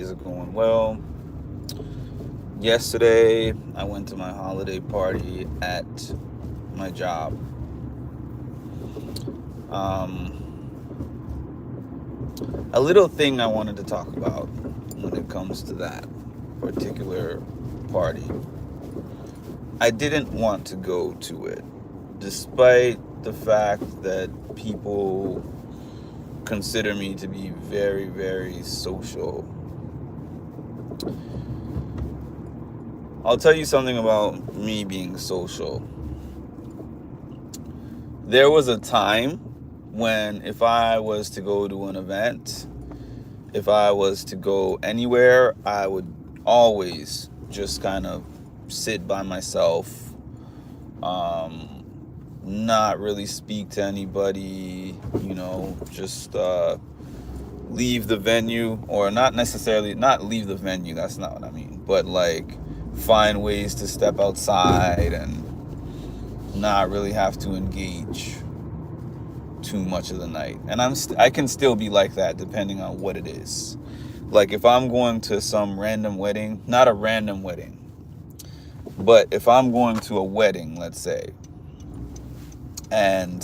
Is it going well? Yesterday, I went to my holiday party at my job. A little thing I wanted to talk about when it comes to that particular party. I didn't want to go to it, despite the fact that people consider me to be very, very social. I'll tell you something about me being social. There was a time when if I was to go to an event, if I was to go anywhere, I would always just kind of sit by myself, not really speak to anybody, just leave the venue, or not necessarily, not leave the venue, that's not what I mean, but like find ways to step outside and not really have to engage too much of the night. And I can still be like that depending on what it is. Like if I'm going to some random wedding, not a random wedding, but if I'm going to a wedding, let's say, and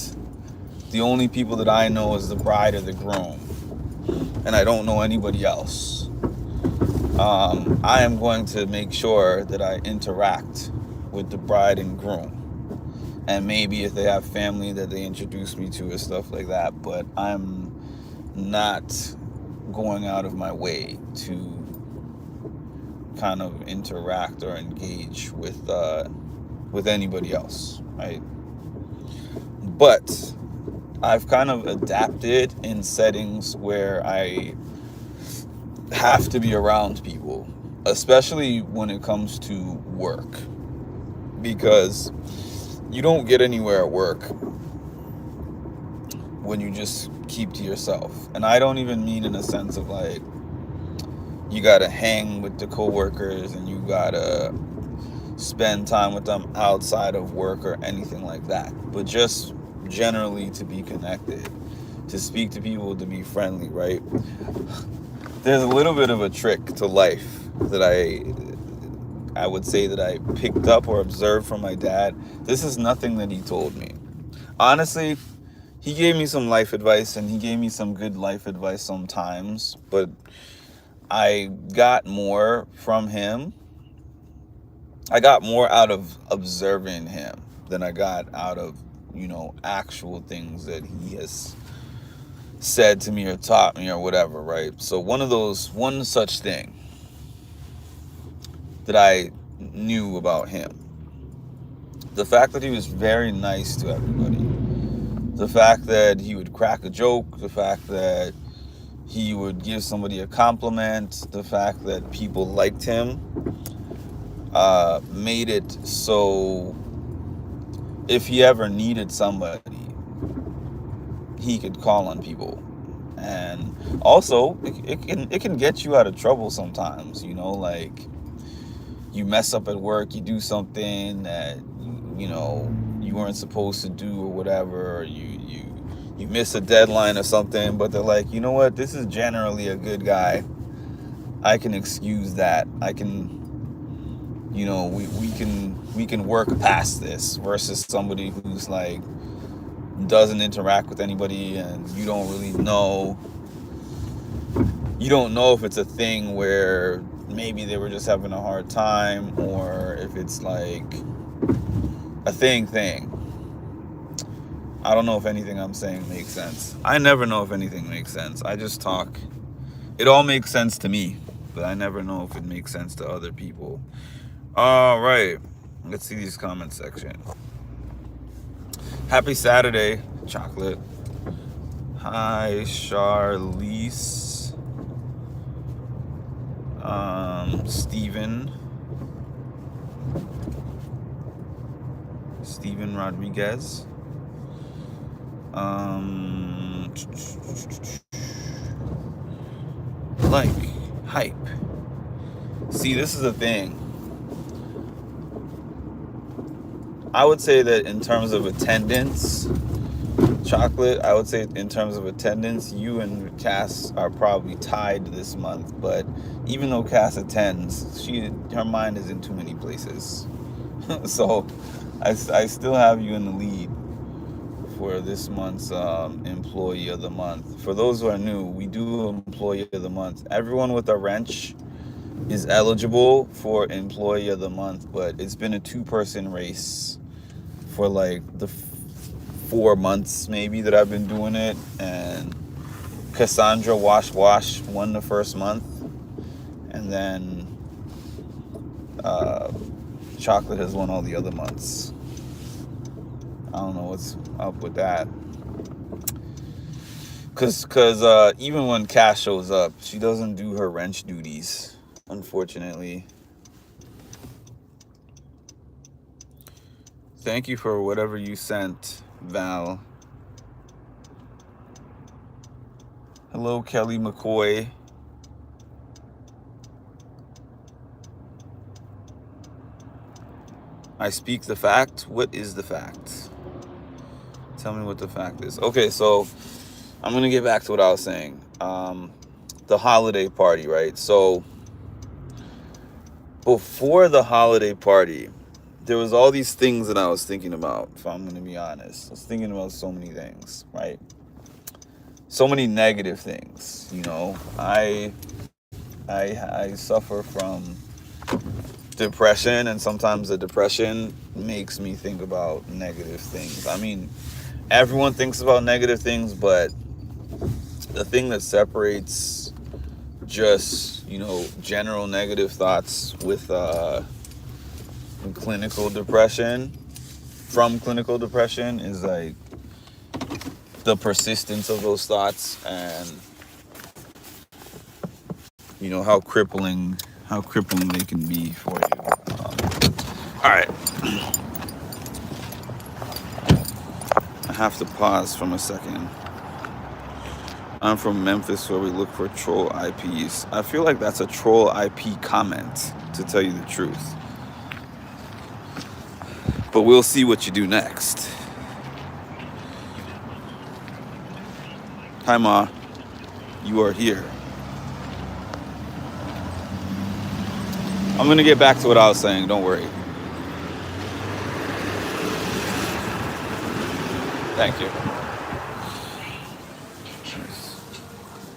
the only people that I know is the bride or the groom, and I don't know anybody else, I am going to make sure that I interact with the bride and groom. And maybe if they have family that they introduce me to or stuff like that, but I'm not going out of my way to kind of interact or engage with anybody else, right? But I've kind of adapted in settings where I have to be around people, especially when it comes to work, because you don't get anywhere at work when you just keep to yourself. And I don't even mean in a sense of like you gotta hang with the coworkers and you gotta spend time with them outside of work or anything like that, but just generally to be connected, to speak to people, to be friendly, right? There's a little bit of a trick to life that I would say that I picked up or observed from my dad. This is nothing that he told me. Honestly, he gave me some life advice and he gave me some good life advice sometimes, but I got more from him. I got more out of observing him than I got out of, actual things that he has said to me or taught me or whatever, right? So one such thing that I knew about him, the fact that he was very nice to everybody, the fact that he would crack a joke, the fact that he would give somebody a compliment, the fact that people liked him, made it so if he ever needed somebody, he could call on people. And also, it can get you out of trouble sometimes, like you mess up at work, you do something that you weren't supposed to do or whatever, or you miss a deadline or something, but they're like, you know what, this is generally a good guy, I can excuse that, I can, we can work past this, versus somebody who's like doesn't interact with anybody and you don't know if it's a thing where maybe they were just having a hard time, or if it's like a thing. I don't know if anything I'm saying makes sense. I never know if anything makes sense. I just talk. It all makes sense to me, but I never know if it makes sense to other people. All right. Let's see these comment section. Happy Saturday, Chocolate. Hi, Charlize. Steven Rodriguez. Like, hype. See, this is the thing. I would say that in terms of attendance, Chocolate, I would say in terms of attendance, you and Cass are probably tied this month. But even though Cass attends, her mind is in too many places. So I still have you in the lead for this month's Employee of the Month. For those who are new, we do Employee of the Month. Everyone with a wrench is eligible for Employee of the Month, but it's been a two-person race for like the 4 months maybe that I've been doing it, and Cassandra Wash won the first month, and then Chocolate has won all the other months. I don't know what's up with that. Cause even when Cash shows up, she doesn't do her wrench duties, unfortunately. Thank you for whatever you sent, Val. Hello, Kelly McCoy. I speak the fact. What is the fact? Tell me what the fact is. Okay, so I'm going to get back to what I was saying. The holiday party, right? So before the holiday party, there was all these things that I was thinking about, if I'm going to be honest. I was thinking about so many things, right? So many negative things, you know. I suffer from depression, and sometimes the depression makes me think about negative things. I mean, everyone thinks about negative things, but the thing that separates just, you know, general negative thoughts with clinical depression from clinical depression is like the persistence of those thoughts, and you know how crippling they can be for you. All right. I have to pause from a second. I'm from Memphis, where we look for troll IPs. I feel like that's a troll IP comment, to tell you the truth. But we'll see what you do next. Hi, Ma. You are here. I'm going to get back to what I was saying. Don't worry. Thank you.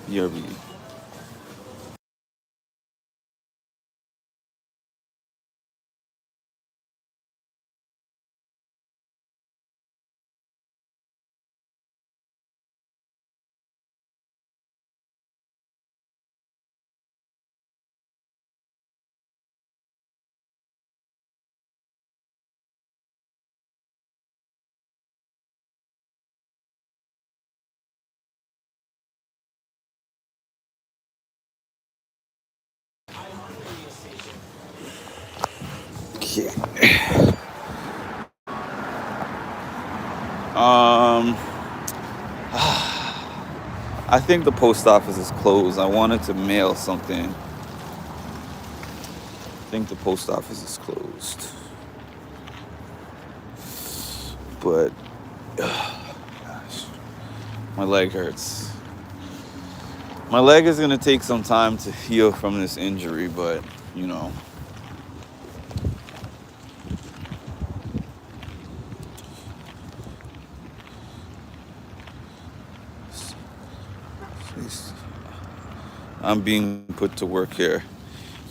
BRB. Okay. I think the post office is closed. I wanted to mail something. I think the post office is closed. But, gosh, my leg hurts. My leg is going to take some time to heal from this injury, but, you know. I'm being put to work here.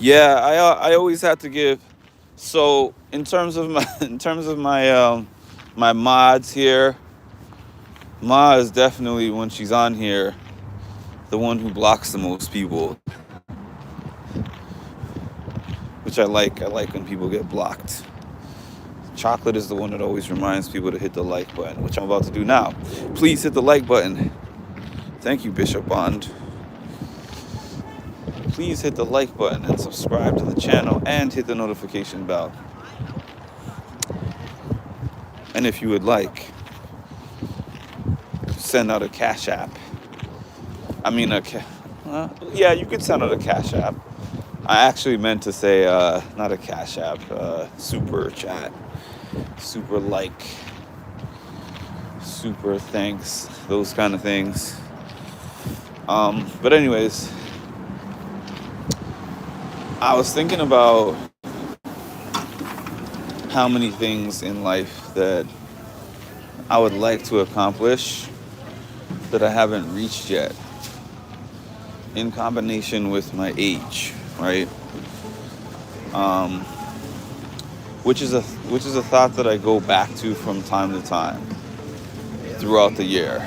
Yeah, I always have to give. So in terms of my my mods here, Ma is definitely, when she's on here, the one who blocks the most people, which I like. I like when people get blocked. Chocolate is the one that always reminds people to hit the like button, which I'm about to do now. Please hit the like button. Thank you, Bishop Bond. Please hit the like button and subscribe to the channel and hit the notification bell. And if you would like, send out a Cash App. I mean, yeah, you could send out a Cash App. I actually meant to say not a Cash App, super chat, super like, super thanks, those kind of things. But anyways, I was thinking about how many things in life that I would like to accomplish that I haven't reached yet, in combination with my age, right? Um, which is a thought that I go back to from time to time throughout the year.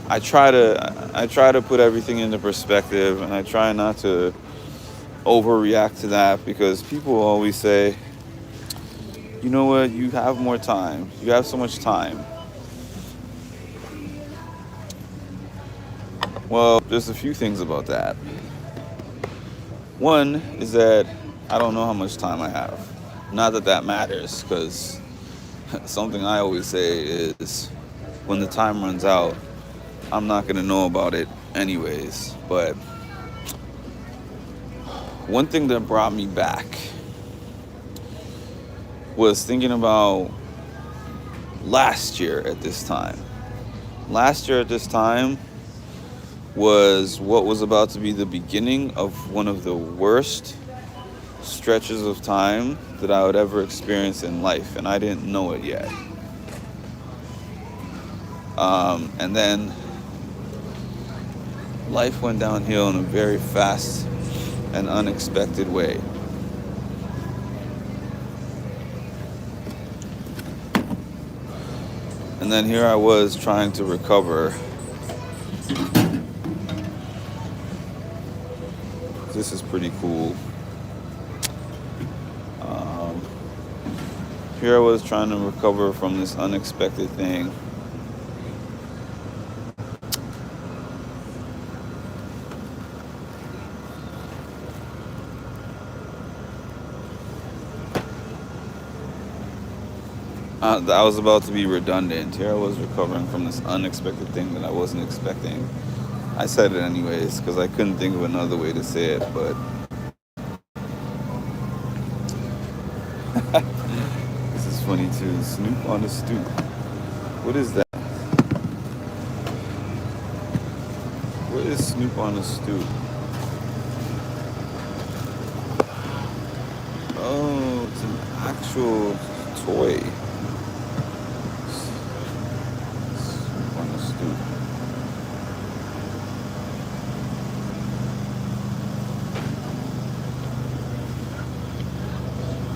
I try to put everything into perspective, and I try not to overreact to that, because people always say, you know what, you have more time. You have so much time. Well, there's a few things about that. One is that I don't know how much time I have. Not that that matters, because something I always say is when the time runs out, I'm not going to know about it anyways. But one thing that brought me back was thinking about last year at this time. Last year at this time was what was about to be the beginning of one of the worst stretches of time that I would ever experience in life, and I didn't know it yet. And then life went downhill in a very fast and unexpected way. And then here I was trying to recover. This is pretty cool. Here I was trying to recover from this unexpected thing. I was about to be redundant. Here I was recovering from this unexpected thing that I wasn't expecting. I said it anyways because I couldn't think of another way to say it, but this is funny too. Snoop on the stoop. What is that? What is Snoop on the stoop? Oh, it's an actual toy. Snoop on the stoop.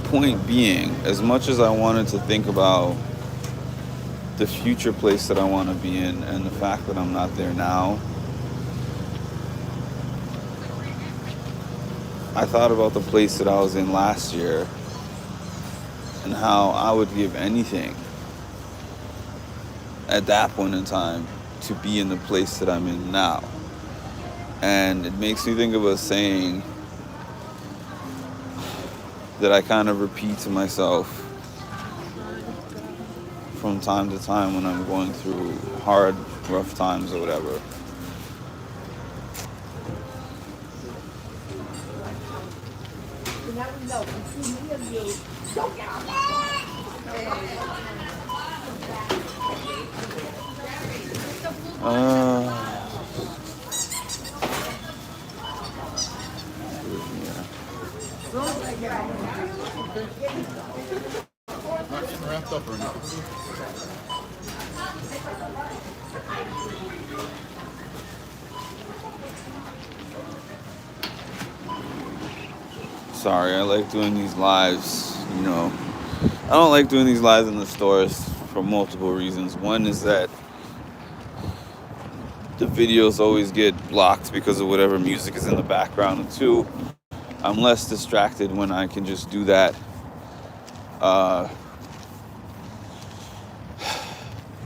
Point being, as much as I wanted to think about the future place that I want to be in and the fact that I'm not there now, I thought about the place that I was in last year and how I would give anything at that point in time to be in the place that I'm in now. And it makes me think of a saying that I kind of repeat to myself from time to time when I'm going through hard, rough times or whatever. Not getting wrapped up or anything. Sorry, I like doing these lives, I don't like doing these lives in the stores for multiple reasons. One is that the videos always get blocked because of whatever music is in the background. And two, I'm less distracted when I can just do that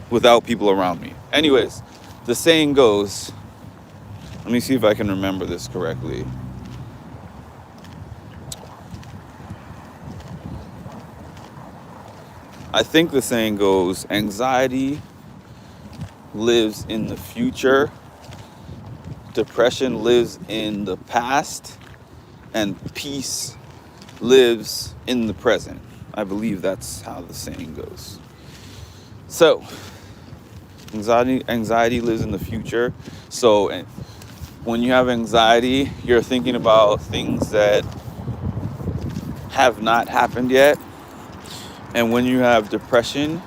without people around me. Anyways, the saying goes, let me see if I can remember this correctly. I think the saying goes, anxiety lives in the future, depression lives in the past, and peace lives in the present. I believe that's how the saying goes. So anxiety lives in the future. So when you have anxiety, you're thinking about things that have not happened yet. And when you have depression,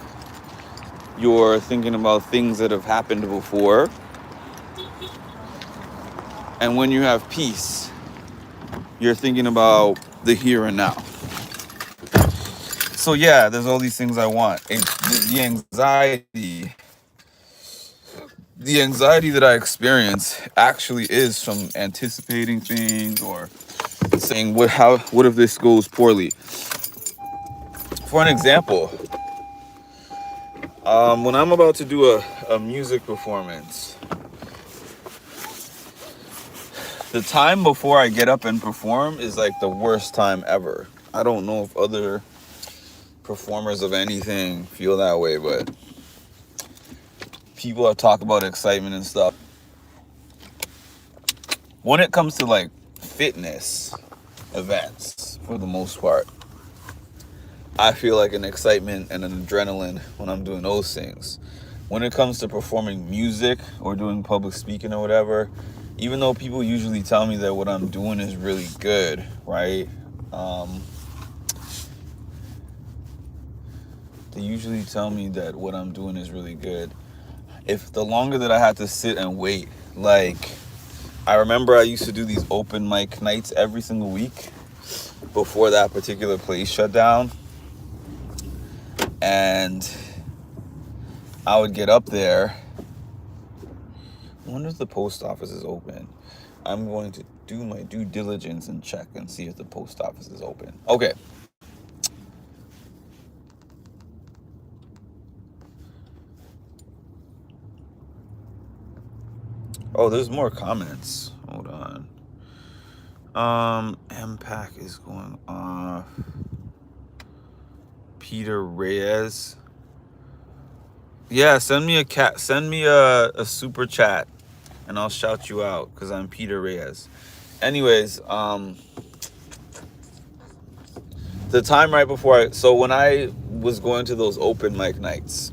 you're thinking about things that have happened before. And when you have peace, you're thinking about the here and now. So yeah, there's all these things I want. The anxiety that I experience actually is from anticipating things or saying what if this goes poorly. For an example, when I'm about to do a music performance, the time before I get up and perform is like the worst time ever. I don't know if other performers of anything feel that way, but people have talked about excitement and stuff. When it comes to like fitness events, for the most part, I feel like an excitement and an adrenaline when I'm doing those things. When it comes to performing music or doing public speaking or whatever, even though people usually tell me that what I'm doing is really good, right? They usually tell me that what I'm doing is really good. If the longer that I had to sit and wait, like I remember I used to do these open mic nights every single week before that particular place shut down. And I would get up there. I wonder if the post office is open. I'm going to do my due diligence and check and see if the post office is open. Okay. Oh, there's more comments. Hold on. MPAC is going off. Peter Reyes. Yeah, send me a super chat and I'll shout you out because I'm Peter Reyes. Anyways, the time right before so when I was going to those open mic nights,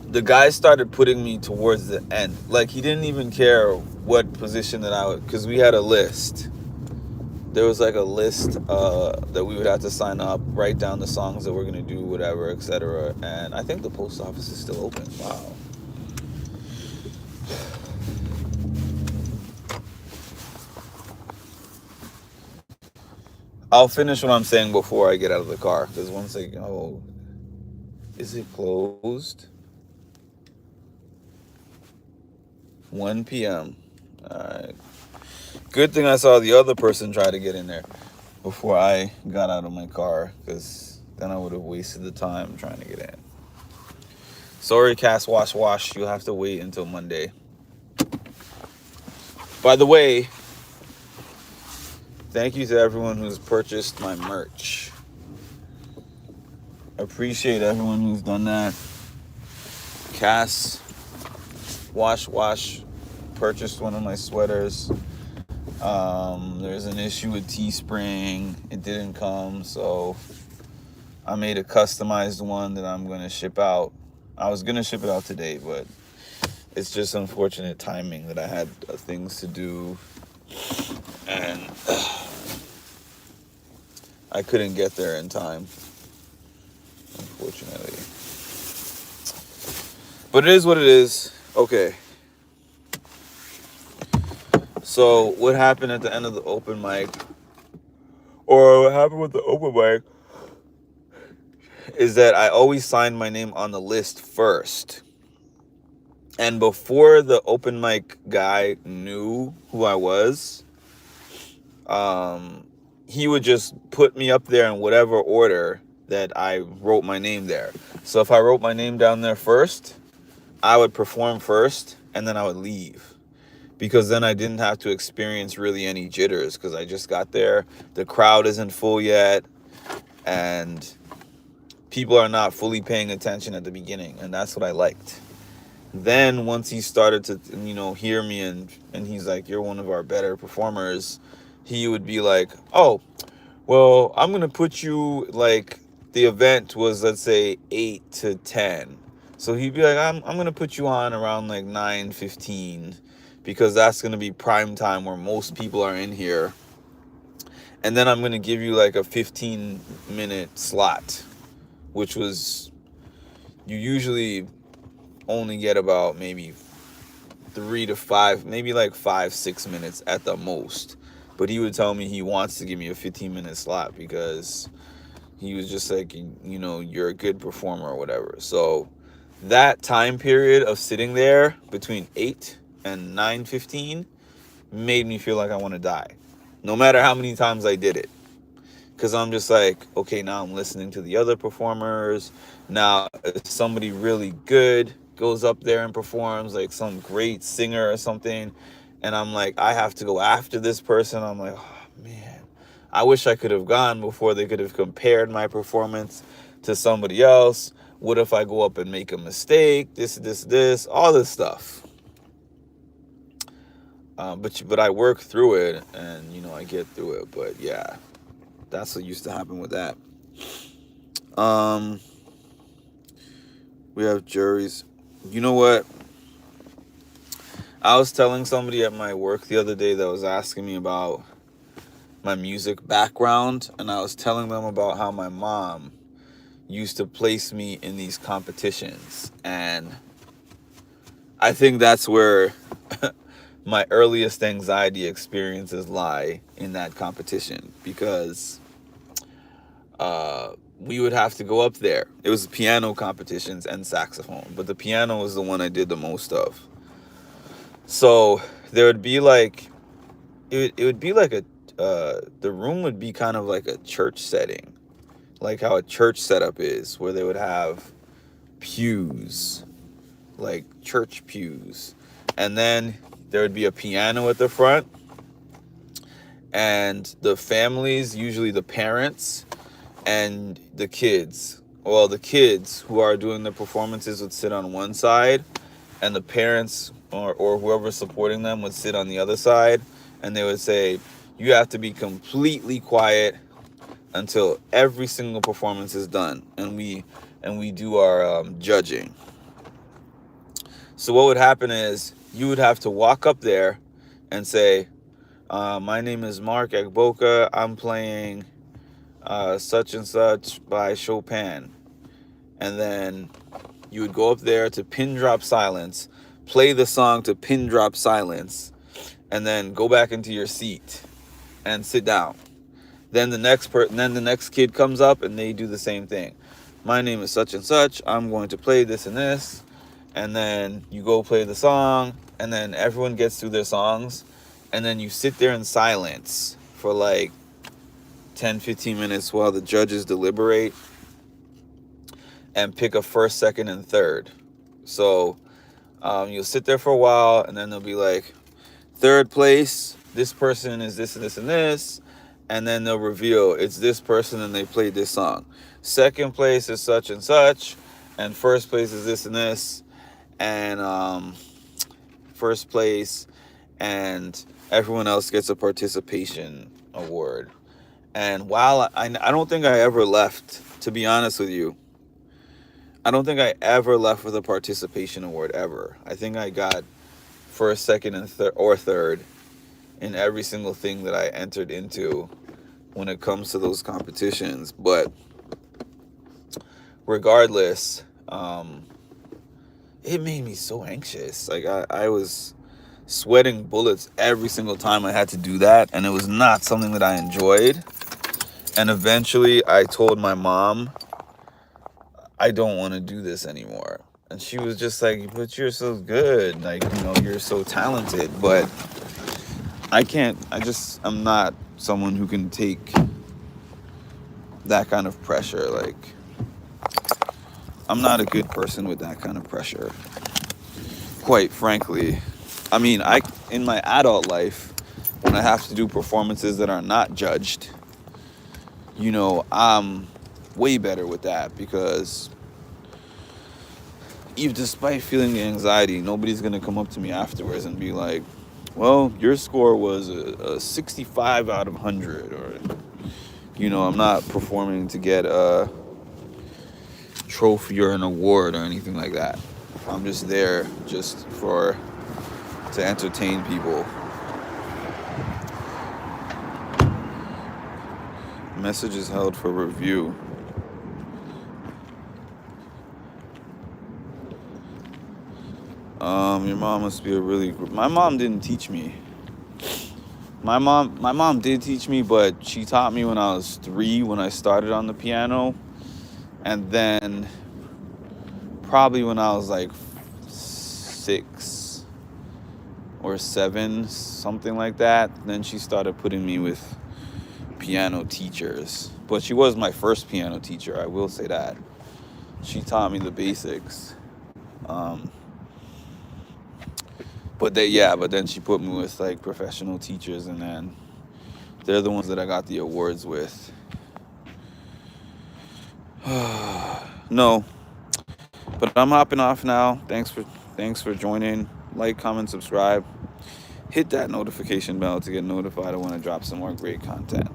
the guy started putting me towards the end. Like he didn't even care what position that I would, because we had a list. There was like a list that we would have to sign up, write down the songs that we're gonna do, whatever, etc. And I think the post office is still open. Wow. I'll finish what I'm saying before I get out of the car, because once I go, is it closed? 1 p.m. All right. Good thing I saw the other person try to get in there before I got out of my car, because then I would have wasted the time trying to get in. Sorry, Cass Wash. You'll have to wait until Monday. By the way, thank you to everyone who's purchased my merch. I appreciate everyone who's done that. Cass Wash purchased one of my sweaters. There's an issue with Teespring. It didn't come, so I made a customized one that I'm going to ship out. I was going to ship it out today, but it's just unfortunate timing that I had things to do, and I couldn't get there in time, unfortunately. But it is what it is. Okay. So what happened at the end of the open mic, or what happened with the open mic, is that I always signed my name on the list first. And before the open mic guy knew who I was, he would just put me up there in whatever order that I wrote my name there. So if I wrote my name down there first, I would perform first and then I would leave. Because then I didn't have to experience really any jitters, because I just got there. The crowd isn't full yet, and people are not fully paying attention at the beginning, and that's what I liked. Then once he started to, hear me, and he's like, "You're one of our better performers," he would be like, "Oh, well, I'm gonna put you like the event was, let's say, 8 to 10. So he'd be like, I'm going to put you on around like 9:15 because that's going to be prime time where most people are in here. And then I'm going to give you like a 15-minute slot, which was, you usually only get about maybe 3 to 5, maybe like 5-6 minutes at the most. But he would tell me he wants to give me a 15-minute slot because he was just like, you know, you're a good performer or whatever. So that time period of sitting there between 8 and 9:15 made me feel like I want to die, no matter how many times I did it. Because I'm just like, okay, now I'm listening to the other performers. Now, if somebody really good goes up there and performs, like some great singer or something, and I'm like, I have to go after this person. I'm like, oh, man, I wish I could have gone before they could have compared my performance to somebody else. What if I go up and make a mistake? This, all this stuff. But I work through it, and, you know, I get through it. But, yeah. That's what used to happen with that. We have juries. You know what? I was telling somebody at my work the other day that was asking me about my music background, and I was telling them about how my mom used to place me in these competitions. And I think that's where my earliest anxiety experiences lie, in that competition, because we would have to go up there. It was piano competitions and saxophone, but the piano was the one I did the most of. So there would be like, it would be like the room would be kind of like a church setting, like how a church setup is, where they would have pews, like church pews, and then there would be a piano at the front, and the families, usually the parents and the kids, well, the kids who are doing the performances would sit on one side, and the parents or whoever's supporting them would sit on the other side, and they would say, you have to be completely quiet until every single performance is done, and we do our judging. So what would happen is, you would have to walk up there and say, my name is Mark Agboka, I'm playing such and such by Chopin. And then you would go up there to pin drop silence, play the song to pin drop silence, and then go back into your seat and sit down. Then the next kid comes up and they do the same thing. My name is such and such, I'm going to play this and this. And then you go play the song, and then everyone gets through their songs, and then you sit there in silence for like 10-15 minutes while the judges deliberate and pick a first, second, and third. So you'll sit there for a while, and then they'll be like, third place, this person is this and this and this, and then they'll reveal it's this person and they played this song. Second place is such and such, and first place is this and this, and first place, and everyone else gets a participation award. And while I don't think I ever left, to be honest with you, I don't think I ever left with a participation award ever. I think I got first, second, and third in every single thing that I entered into when it comes to those competitions. But regardless, it made me so anxious. Like I was sweating bullets every single time I had to do that, and it was not something that I enjoyed. And eventually I told my mom, I don't want to do this anymore. And she was just like, but you're so good. Like, you know, you're so talented. But I'm not someone who can take that kind of pressure. Like, I'm not a good person with that kind of pressure, quite frankly. I mean, in my adult life, when I have to do performances that are not judged, you know, I'm way better with that, because even despite feeling the anxiety, nobody's going to come up to me afterwards and be like, well, your score was a 65 out of 100, or, you know, I'm not performing to get trophy or an award or anything like that. I'm just there just to entertain people. Message is held for review. Your mom must be a really good. My mom didn't teach me. My mom did teach me, but she taught me when I was 3 when I started on the piano, and then probably when I was like 6 or 7, something like that. Then she started putting me with piano teachers. But she was my first piano teacher, I will say that. She taught me the basics. But then she put me with like professional teachers, and then they're the ones that I got the awards with. No, but I'm hopping off now. Thanks for joining. Like, comment, subscribe. Hit that notification bell to get notified when I drop some more great content.